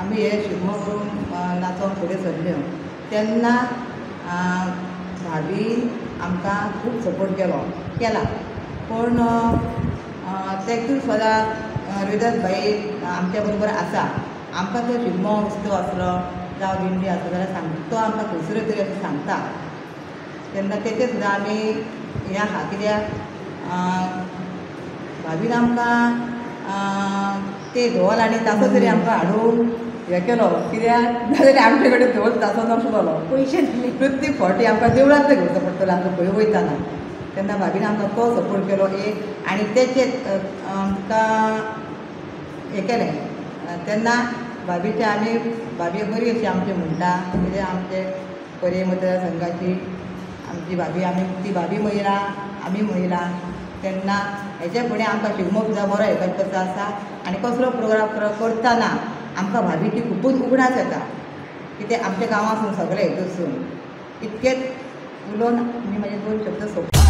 आमी हे शिगमो करून नाचोन फुडें सरल्यो तेन्ना भाभीन आमकां खूब सपोर्ट केला पूण तेतून सदां रोहिदास भाई आमच्या बरोबर आसा. आमकां तो शिगमो उत्सव आसलो जावं दिंडी आसलो जाल्यार तो आमकां खंयसरूय तरी अशें सांगता तेन्ना तेचे सुद्दां आमी हें आहा कित्याक भाभीन आमकां ते धोल आनी तासो तरी आमकां हाडून हें केलो कित्याक नाजाल्यार आमचे कडेन धोल तासो नासलो पयशे दिले प्रत्येक फावटी आमकां देवळांत घेवचो पडटलो आमकां खंय वयताना तेन्ना भाभीन आमकां तो सपोर्ट केलो एक आनी तेचेच आमकां हें केलें तेन्ना भाभीचे आमी भाभी बरी अशी आमचे म्हणटा कित्याक आमचे पर्ये मतदार संघाची आमची भाभी आमी ती भाभी महिला आमी महिला तेन्ना हेचे फुडें आमकां शिगमो सुद्दां बरो हें करपाचो आसा आनी कसलो प्रोग्राम करतना आमकां भाभीची खुबूच उगडास येता कित्याक आमच्या गांवांसून सगळे हेतूसून इतकेच उलोवन मी म्हाजे 2 शब्द सोंपता.